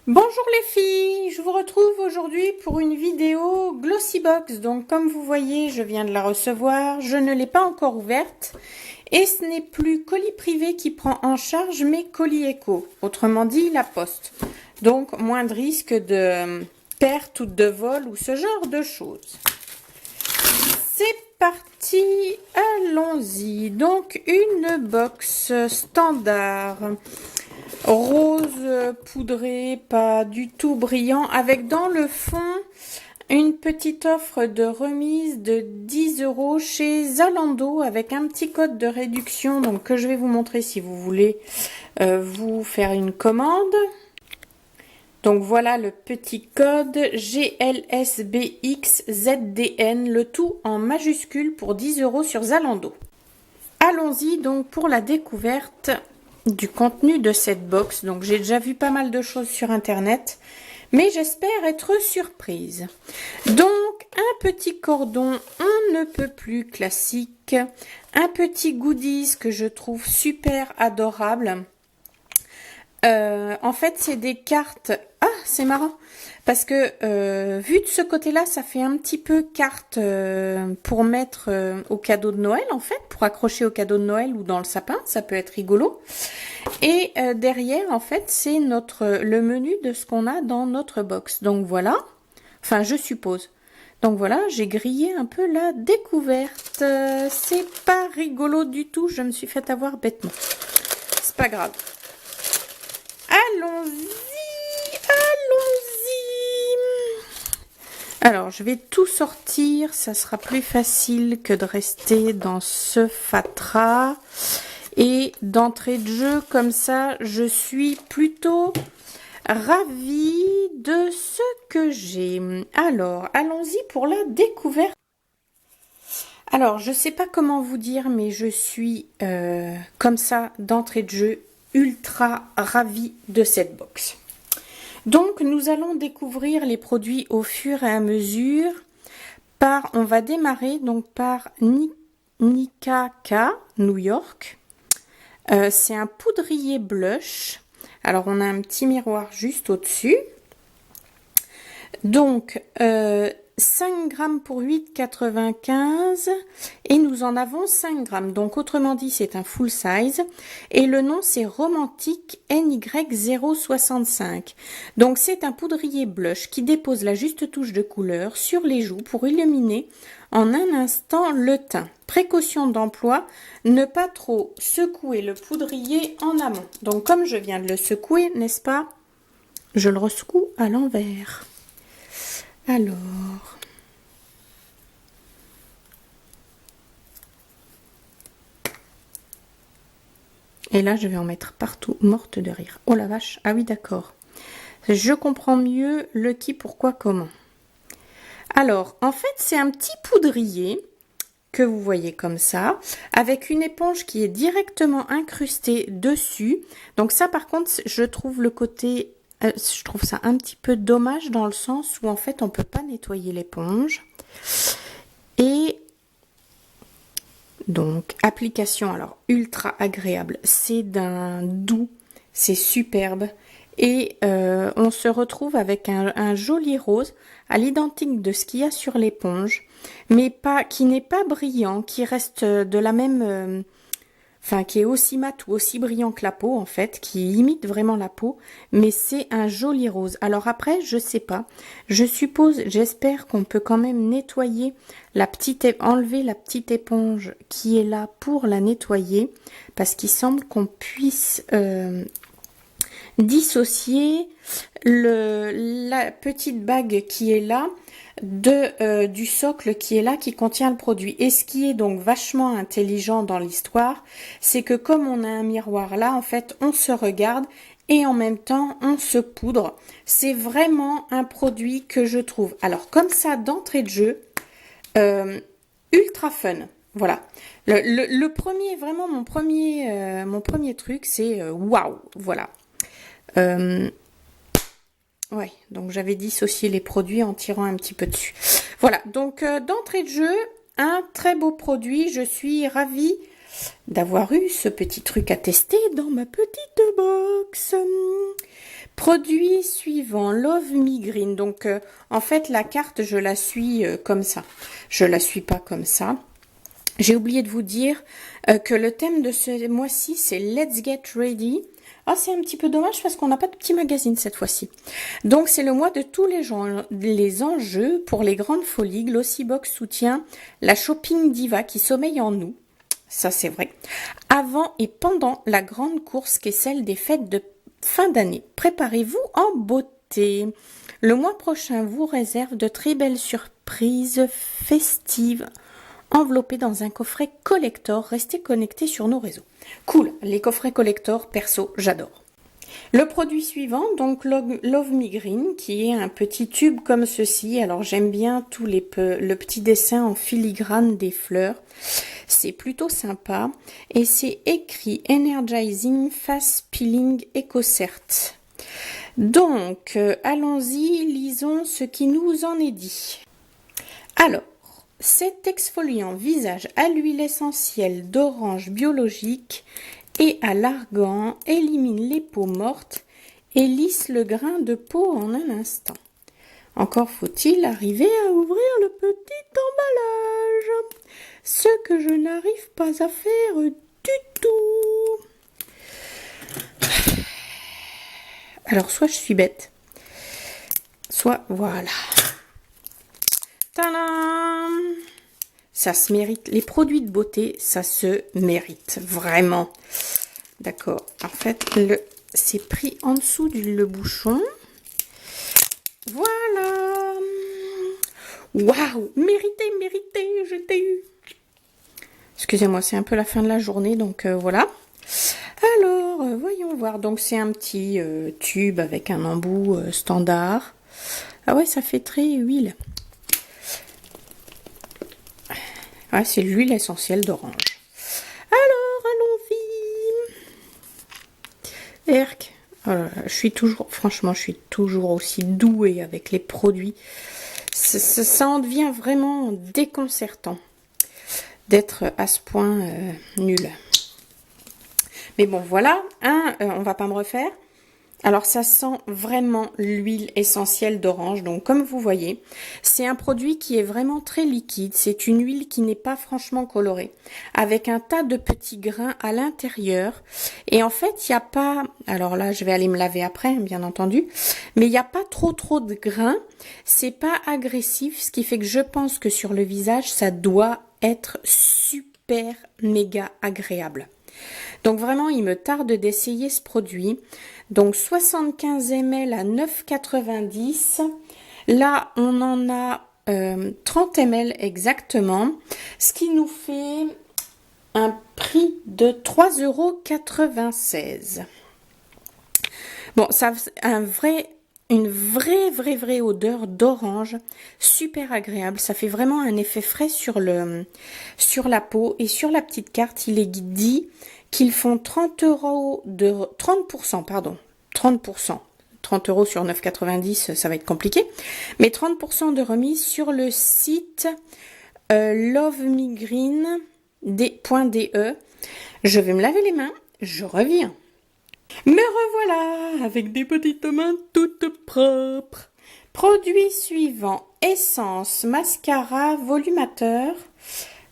Bonjour les filles, je vous retrouve aujourd'hui pour une vidéo Glossybox. Donc comme vous voyez, je viens de la recevoir, je ne l'ai pas encore ouverte et ce n'est plus Colis Privé qui prend en charge mais Colis Eco, autrement dit la poste. Donc moins de risque de perte ou de vol ou ce genre de choses. C'est parti, allons-y. Donc une box standard. Rose poudré, pas du tout brillant, avec dans le fond une petite offre de remise de 10 € chez Zalando avec un petit code de réduction donc que je vais vous montrer si vous voulez vous faire une commande. Donc voilà le petit code GLSBXZDN, le tout en majuscule pour 10 € sur Zalando. Allons-y donc pour la découverte du contenu de cette box. Donc j'ai déjà vu pas mal de choses sur internet, mais j'espère être surprise. Donc un petit cordon on ne peut plus classique, un petit goodies que je trouve super adorable. En fait c'est des cartes. Ah, c'est marrant parce que vu de ce côté-là, ça fait un petit peu carte pour mettre au cadeau de Noël, en fait, pour accrocher au cadeau de Noël ou dans le sapin, ça peut être rigolo. Et derrière, en fait, c'est le menu de ce qu'on a dans notre box. Donc voilà, enfin je suppose. Donc voilà, j'ai grillé un peu la découverte. C'est pas rigolo du tout, je me suis fait avoir bêtement. C'est pas grave. Allons-y. Alors, je vais tout sortir, ça sera plus facile que de rester dans ce fatras. Et d'entrée de jeu, comme ça, je suis plutôt ravie de ce que j'ai. Alors, allons-y pour la découverte. Alors, je sais pas comment vous dire, mais je suis comme ça, d'entrée de jeu, ultra ravie de cette box. Donc, nous allons découvrir les produits au fur et à mesure. On va démarrer donc par Nika K, New York. C'est un poudrier blush. Alors, on a un petit miroir juste au-dessus. Donc, 5 grammes pour 8,95 et nous en avons 5 grammes. Donc, autrement dit, c'est un full size. Et le nom, c'est Romantique NY065. Donc, c'est un poudrier blush qui dépose la juste touche de couleur sur les joues pour illuminer en un instant le teint. Précaution d'emploi, ne pas trop secouer le poudrier en amont. Donc, comme je viens de le secouer, n'est-ce pas? Je le ressecoue à l'envers. Alors, et là je vais en mettre partout, morte de rire. Oh la vache, ah oui d'accord. Je comprends mieux le qui, pourquoi, comment. Alors, en fait c'est un petit poudrier que vous voyez comme ça, avec une éponge qui est directement incrustée dessus. Donc ça par contre, je trouve le côté... je trouve ça un petit peu dommage dans le sens où en fait on peut pas nettoyer l'éponge. Et donc application alors ultra agréable, c'est d'un doux, c'est superbe et on se retrouve avec un joli rose à l'identique de ce qu'il y a sur l'éponge, mais pas qui n'est pas brillant, qui reste de la même enfin qui est aussi mat ou aussi brillant que la peau en fait, qui imite vraiment la peau, mais c'est un joli rose. Alors après, je sais pas, je suppose, j'espère qu'on peut quand même nettoyer enlever la petite éponge qui est là pour la nettoyer, parce qu'il semble qu'on puisse dissocier la petite bague qui est là du socle qui est là, qui contient le produit. Et ce qui est donc vachement intelligent dans l'histoire, c'est que comme on a un miroir là, en fait, on se regarde et en même temps, on se poudre. C'est vraiment un produit que je trouve, alors comme ça, d'entrée de jeu, ultra fun. Voilà. Le premier, vraiment mon premier truc, c'est waouh. Voilà. Ouais, donc j'avais dissocié les produits en tirant un petit peu dessus. Voilà, donc d'entrée de jeu, un très beau produit. Je suis ravie d'avoir eu ce petit truc à tester dans ma petite box. Produit suivant, Love Me Green. Donc, en fait, la carte, je la suis comme ça. Je la suis pas comme ça. J'ai oublié de vous dire que le thème de ce mois-ci, c'est Let's Get Ready. Ah, c'est un petit peu dommage parce qu'on n'a pas de petit magazine cette fois-ci. Donc, c'est le mois de tous les enjeux pour les grandes folies. Glossybox soutient la shopping diva qui sommeille en nous. Ça, c'est vrai. Avant et pendant la grande course qui est celle des fêtes de fin d'année. Préparez-vous en beauté. Le mois prochain vous réserve de très belles surprises festives enveloppées dans un coffret collector. Restez connectés sur nos réseaux. Cool, les coffrets collector, perso, j'adore. Le produit suivant, donc Love Me Green, qui est un petit tube comme ceci. Alors j'aime bien le petit dessin en filigrane des fleurs. C'est plutôt sympa. Et c'est écrit Energizing Fast Peeling EcoCert. Donc, allons-y, lisons ce qui nous en est dit. Alors, cet exfoliant visage à l'huile essentielle d'orange biologique et à l'argan élimine les peaux mortes et lisse le grain de peau en un instant. Encore faut-il arriver à ouvrir le petit emballage, ce que je n'arrive pas à faire du tout. Alors, soit je suis bête, soit voilà. Tadam! Ça se mérite. Les produits de beauté, ça se mérite. Vraiment. D'accord. En fait, c'est pris en dessous le bouchon. Voilà. Waouh! Mérité, je t'ai eu. Excusez-moi, c'est un peu la fin de la journée, donc voilà. Alors, voyons voir. Donc, c'est un petit tube avec un embout standard. Ah ouais, ça fait très huile. Ah, c'est l'huile essentielle d'orange. Alors, allons-y. Erk. Franchement, je suis toujours aussi douée avec les produits. Ça en devient vraiment déconcertant d'être à ce point nul. Mais bon, voilà, on va pas me refaire. Alors, ça sent vraiment l'huile essentielle d'orange. Donc, comme vous voyez, c'est un produit qui est vraiment très liquide. C'est une huile qui n'est pas franchement colorée, avec un tas de petits grains à l'intérieur. Et en fait, il n'y a pas... Alors là, je vais aller me laver après, bien entendu. Mais il n'y a pas trop de grains. C'est pas agressif, ce qui fait que je pense que sur le visage, ça doit être super méga agréable. Donc vraiment, il me tarde d'essayer ce produit. Donc 75 ml à 9,90 €. Là, on en a 30 ml exactement. Ce qui nous fait un prix de 3,96 €. Bon, ça a une vraie odeur d'orange, super agréable. Ça fait vraiment un effet frais sur la peau. Et sur la petite carte, il est dit qu'ils font 30% pardon, 30%. 30 € sur 9,90 €, ça va être compliqué. Mais 30% de remise sur le site lovemegreen.de. Je vais me laver les mains, je reviens. Me revoilà avec des petites mains toutes propres. Produit suivant, essence mascara volumateur.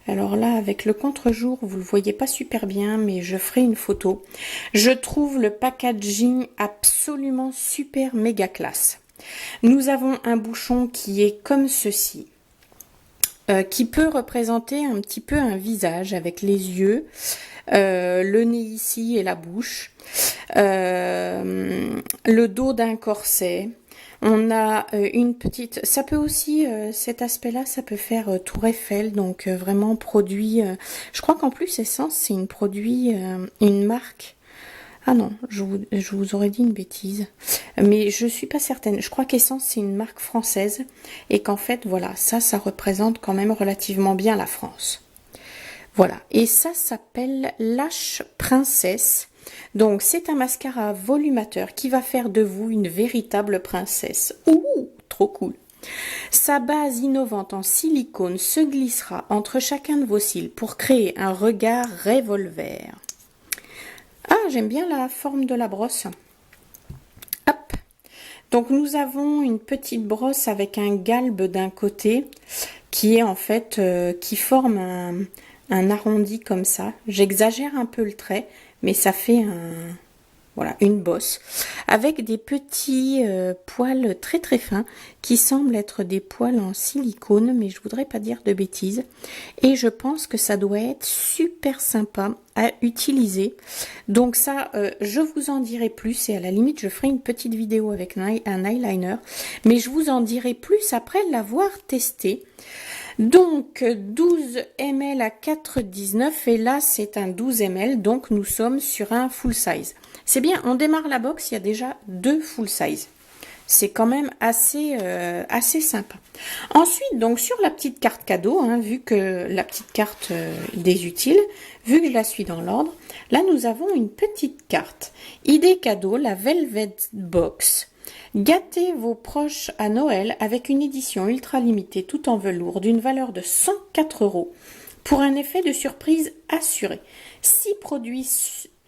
Alors là, avec le contre-jour, vous le voyez pas super bien, mais je ferai une photo. Je trouve le packaging absolument super méga classe. Nous avons un bouchon qui est comme ceci, qui peut représenter un petit peu un visage avec les yeux, le nez ici et la bouche, le dos d'un corset. On a une petite, ça peut aussi, cet aspect-là, ça peut faire Tour Eiffel, donc vraiment produit, je crois qu'en plus Essence, c'est une marque. Ah non, je vous aurais dit une bêtise, mais je suis pas certaine. Je crois qu'Essence, c'est une marque française, et qu'en fait, voilà, ça représente quand même relativement bien la France. Voilà, et ça s'appelle Lash Princesse. Donc, c'est un mascara volumateur qui va faire de vous une véritable princesse. Ouh, trop cool. Sa base innovante en silicone se glissera entre chacun de vos cils pour créer un regard revolver. Ah, j'aime bien la forme de la brosse. Hop. Donc nous avons une petite brosse avec un galbe d'un côté qui est en fait qui forme un arrondi comme ça. J'exagère un peu le trait, mais ça fait voilà, une bosse avec des petits poils très très fins qui semblent être des poils en silicone, mais je voudrais pas dire de bêtises. Et je pense que ça doit être super sympa à utiliser. Donc ça, je vous en dirai plus et à la limite, je ferai une petite vidéo avec un eyeliner, mais je vous en dirai plus après l'avoir testé. Donc 12 ml à 4,19 et là c'est un 12 ml, donc nous sommes sur un full size. C'est bien, on démarre la box, il y a déjà 2 full size. C'est quand même assez sympa. Ensuite, donc sur la petite carte cadeau, hein, vu que la petite carte des utiles, vu que je la suis dans l'ordre, là nous avons une petite carte. Idée cadeau, la Velvet Box. Gâtez vos proches à Noël avec une édition ultra limitée tout en velours d'une valeur de 104 € pour un effet de surprise assuré. 6 produits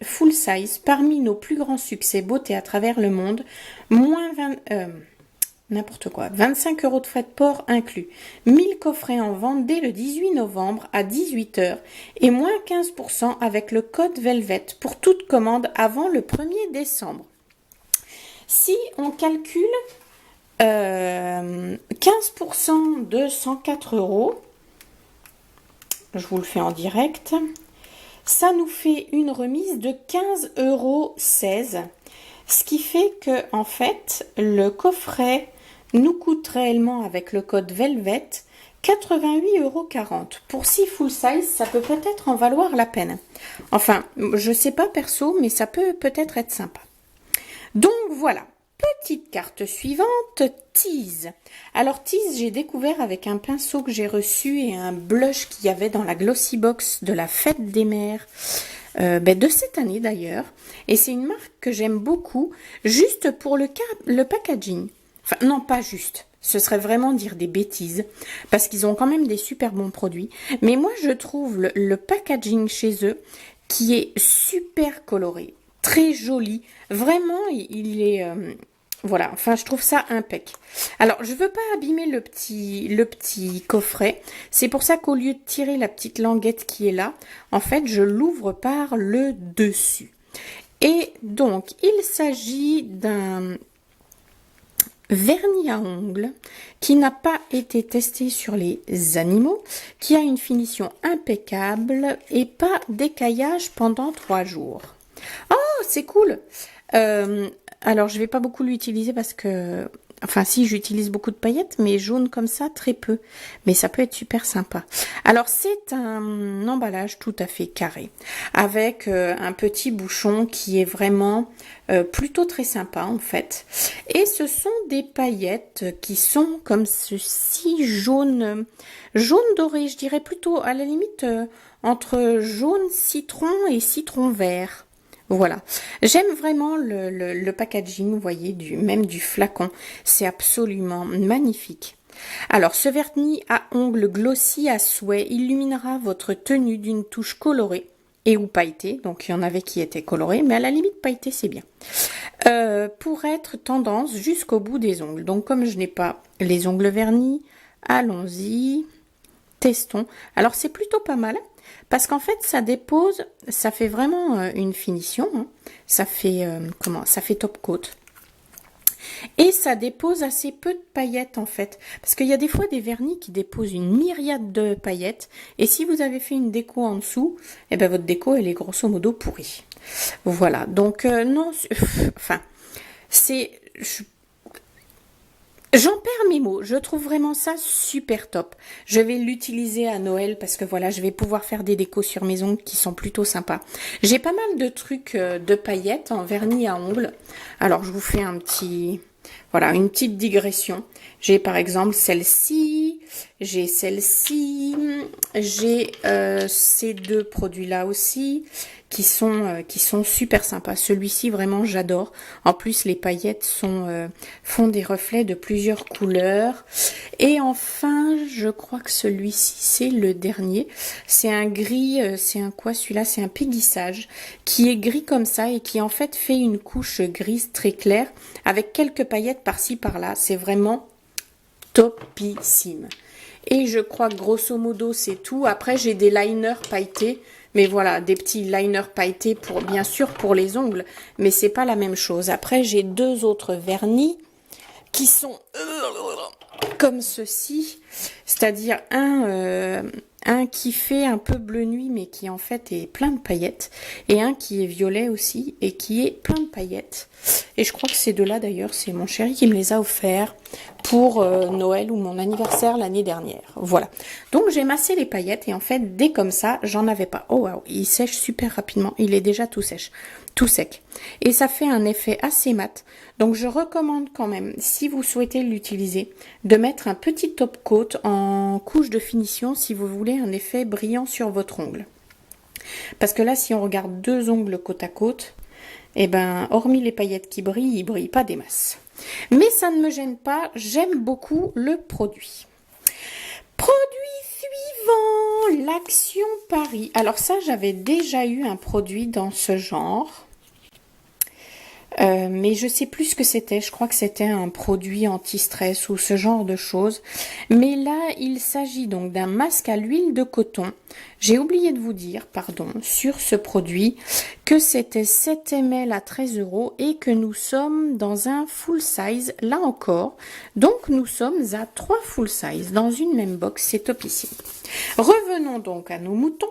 full size parmi nos plus grands succès beauté à travers le monde, moins 25 € de frais de port inclus. 1000 coffrets en vente dès le 18 novembre à 18 h et moins 15% avec le code Velvet pour toute commande avant le 1er décembre. Si on calcule 15% de 104 €, je vous le fais en direct, ça nous fait une remise de 15,16 €. Ce qui fait que, en fait, le coffret nous coûte réellement avec le code Velvet 88,40 €. Pour 6 full size, ça peut peut-être en valoir la peine. Enfin, je sais pas perso, mais ça peut peut-être être sympa. Donc voilà, petite carte suivante, Tease. Alors Tease, j'ai découvert avec un pinceau que j'ai reçu et un blush qu'il y avait dans la Glossy Box de la Fête des Mères, de cette année d'ailleurs. Et c'est une marque que j'aime beaucoup, juste pour le packaging. Enfin, non, pas juste. Ce serait vraiment dire des bêtises, parce qu'ils ont quand même des super bons produits. Mais moi, je trouve le packaging chez eux qui est super coloré. Très joli, vraiment il est voilà, enfin je trouve ça impec. Alors je veux pas abîmer le petit coffret, c'est pour ça qu'au lieu de tirer la petite languette qui est là, en fait je l'ouvre par le dessus. Et donc il s'agit d'un vernis à ongles qui n'a pas été testé sur les animaux, qui a une finition impeccable et pas d'écaillage pendant 3 jours. Oh, c'est cool. Alors, je vais pas beaucoup l'utiliser parce que... Enfin, si, j'utilise beaucoup de paillettes, mais jaune comme ça, très peu. Mais ça peut être super sympa. Alors, c'est un emballage tout à fait carré, avec un petit bouchon qui est vraiment plutôt très sympa, en fait. Et ce sont des paillettes qui sont comme ceci, jaune doré, je dirais plutôt à la limite entre jaune citron et citron vert. Voilà, j'aime vraiment le packaging, vous voyez, même du flacon, c'est absolument magnifique. Alors, ce vernis à ongles glossy à souhait illuminera votre tenue d'une touche colorée et ou pailletée, donc il y en avait qui étaient colorés, mais à la limite pailletée c'est bien, pour être tendance jusqu'au bout des ongles. Donc comme je n'ai pas les ongles vernis, allons-y, testons. Alors c'est plutôt pas mal. Parce qu'en fait, ça dépose, ça fait vraiment une finition. Hein. Ça fait ça fait top coat. Et ça dépose assez peu de paillettes en fait. Parce qu'il y a des fois des vernis qui déposent une myriade de paillettes. Et si vous avez fait une déco en dessous, eh ben votre déco elle est grosso modo pourrie. Voilà. Donc non, enfin, c'est... J'en perds mes mots, je trouve vraiment ça super top. Je vais l'utiliser à Noël parce que voilà, je vais pouvoir faire des décos sur mes ongles qui sont plutôt sympas. J'ai pas mal de trucs de paillettes en vernis à ongles. Alors je vous fais un petit, voilà, une petite digression. J'ai par exemple celle-ci, j'ai celle-ci, j'ai ces deux produits-là aussi qui sont super sympas. Celui-ci, vraiment, j'adore. En plus, les paillettes font des reflets de plusieurs couleurs. Et enfin, je crois que celui-ci, c'est le dernier. C'est un gris, c'est un quoi celui-là? C'est un péguissage qui est gris comme ça et qui en fait fait une couche grise très claire avec quelques paillettes par-ci par-là. C'est vraiment topissime. Et je crois que grosso modo c'est tout. Après j'ai des liners pailletés, mais voilà, des petits liners pailletés pour bien sûr pour les ongles, mais c'est pas la même chose. Après j'ai deux autres vernis qui sont comme ceci, c'est-à-dire un qui fait un peu bleu nuit mais qui en fait est plein de paillettes et un qui est violet aussi et qui est plein de paillettes. Et je crois que ces deux-là d'ailleurs, c'est mon chéri qui me les a offerts pour Noël ou mon anniversaire l'année dernière. Voilà. Donc j'ai massé les paillettes et en fait dès comme ça, j'en avais pas. Oh waouh, il sèche super rapidement. Il est déjà tout sèche, tout sec. Et ça fait un effet assez mat. Donc je recommande quand même, si vous souhaitez l'utiliser, de mettre un petit top coat en couche de finition si vous voulez un effet brillant sur votre ongle. Parce que là, si on regarde deux ongles côte à côte, eh ben, hormis les paillettes qui brillent, ils brillent pas des masses. Mais ça ne me gêne pas, j'aime beaucoup le produit. Produit suivant, l'Action Paris. Alors ça, j'avais déjà eu un produit dans ce genre. Mais je sais plus ce que c'était, je crois que c'était un produit anti-stress ou ce genre de choses. Mais là, il s'agit donc d'un masque à l'huile de coton. J'ai oublié de vous dire, pardon, sur ce produit, que c'était 7 ml à 13 € et que nous sommes dans un full size, là encore. Donc nous sommes à 3 full size dans une même box, c'est topissime. Revenons donc à nos moutons.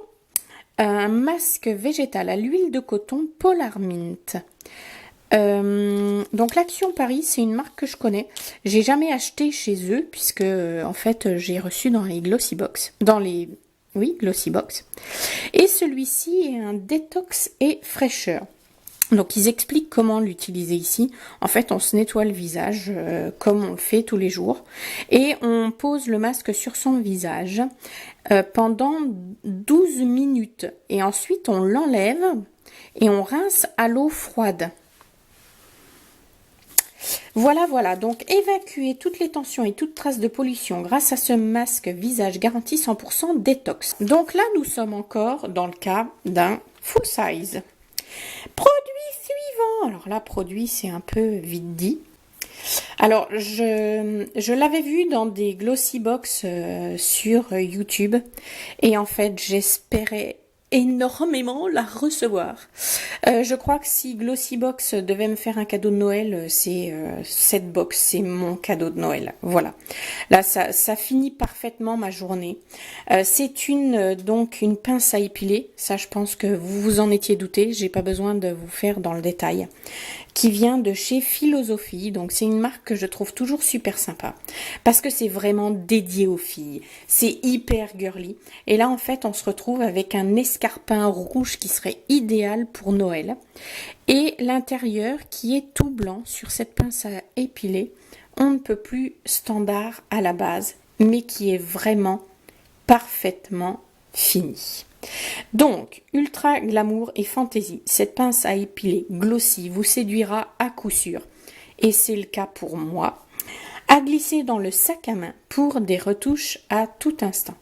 Un masque végétal à l'huile de coton Polar Mint. Donc l'Action Paris, c'est une marque que je connais. J'ai jamais acheté chez eux puisque en fait j'ai reçu dans les Glossy Box, Glossy Box. Et celui-ci est un détox et fraîcheur. Donc ils expliquent comment l'utiliser ici. En fait, on se nettoie le visage comme on le fait tous les jours et on pose le masque sur son visage pendant 12 minutes et ensuite on l'enlève et on rince à l'eau froide. Voilà, donc évacuer toutes les tensions et toute trace de pollution grâce à ce masque visage garanti 100% détox. Donc là, nous sommes encore dans le cas d'un full size. Produit suivant. Alors là, produit, c'est un peu vite dit. Alors, je l'avais vu dans des Glossy Box sur YouTube et en fait, j'espérais énormément la recevoir. Je crois que si Glossy Box devait me faire un cadeau de Noël, c'est cette box, c'est mon cadeau de Noël. Voilà. Là, ça finit parfaitement ma journée. C'est donc une pince à épiler. Ça, je pense que vous vous en étiez douté. J'ai pas besoin de vous faire dans le détail. Qui vient de chez Philosophie. Donc c'est une marque que je trouve toujours super sympa parce que c'est vraiment dédié aux filles. C'est hyper girly. Et là en fait on se retrouve avec un escarpin rouge qui serait idéal pour Noël. Et l'intérieur qui est tout blanc sur cette pince à épiler. On ne peut plus standard à la base mais qui est vraiment parfaitement fini. Donc, ultra glamour et fantaisie, cette pince à épiler glossy vous séduira à coup sûr. Et c'est le cas pour moi. À glisser dans le sac à main pour des retouches à tout instant.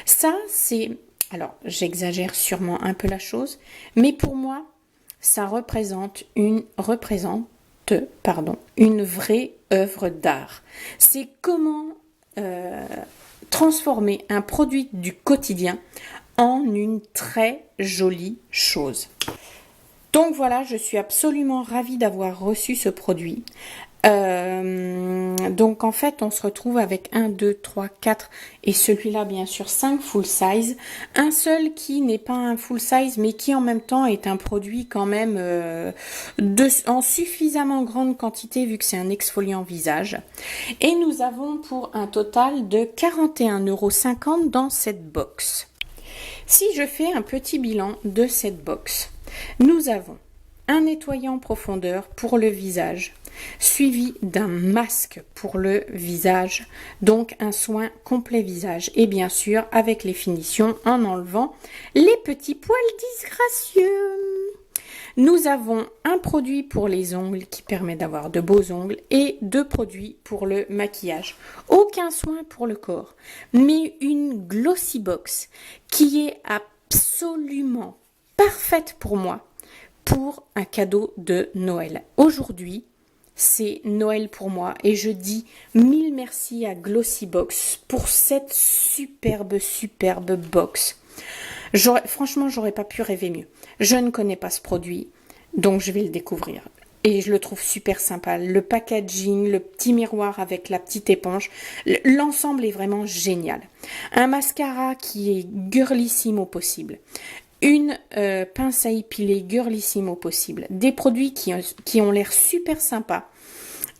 Ça, c'est... Alors, j'exagère sûrement un peu la chose, mais pour moi, ça représente une vraie œuvre d'art. C'est comment transformer un produit du quotidien en une très jolie chose. Donc voilà, je suis absolument ravie d'avoir reçu ce produit. Donc en fait, on se retrouve avec 1, 2, 3, 4 et celui-là bien sûr 5 full size. Un seul qui n'est pas un full size mais qui en même temps est un produit quand même en suffisamment grande quantité vu que c'est un exfoliant visage. Et nous avons pour un total de 41,50 € dans cette box. Si je fais un petit bilan de cette box, nous avons un nettoyant en profondeur pour le visage, suivi d'un masque pour le visage, donc un soin complet visage, et bien sûr avec les finitions en enlevant les petits poils disgracieux. Nous avons un produit pour les ongles qui permet d'avoir de beaux ongles et 2 produits pour le maquillage. Aucun soin pour le corps, mais une Glossy Box qui est absolument parfaite pour moi pour un cadeau de Noël. Aujourd'hui, c'est Noël pour moi et je dis 1000 merci à Glossy Box pour cette superbe box. Franchement, j'aurais pas pu rêver mieux. Je ne connais pas ce produit, donc je vais le découvrir. Et je le trouve super sympa. Le packaging, le petit miroir avec la petite éponge, l'ensemble est vraiment génial. Un mascara qui est girlissimo possible. Une pince à épiler girlissimo possible. Des produits qui ont l'air super sympas.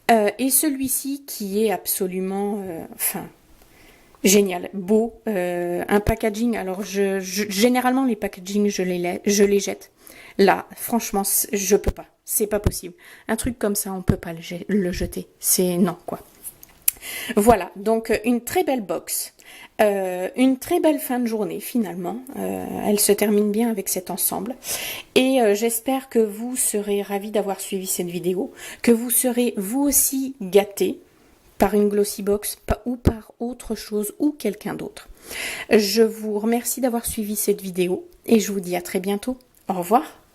Et celui-ci qui est absolument... génial, beau, un packaging. Alors, généralement, les packagings, je les jette. Là, franchement, je peux pas. C'est pas possible. Un truc comme ça, on peut pas le jeter. C'est non, quoi. Voilà, donc une très belle box. Une très belle fin de journée, finalement. Elle se termine bien avec cet ensemble. Et j'espère que vous serez ravis d'avoir suivi cette vidéo. Que vous serez, vous aussi, gâtés par une Glossy Box ou par autre chose ou quelqu'un d'autre. Je vous remercie d'avoir suivi cette vidéo et je vous dis à très bientôt. Au revoir.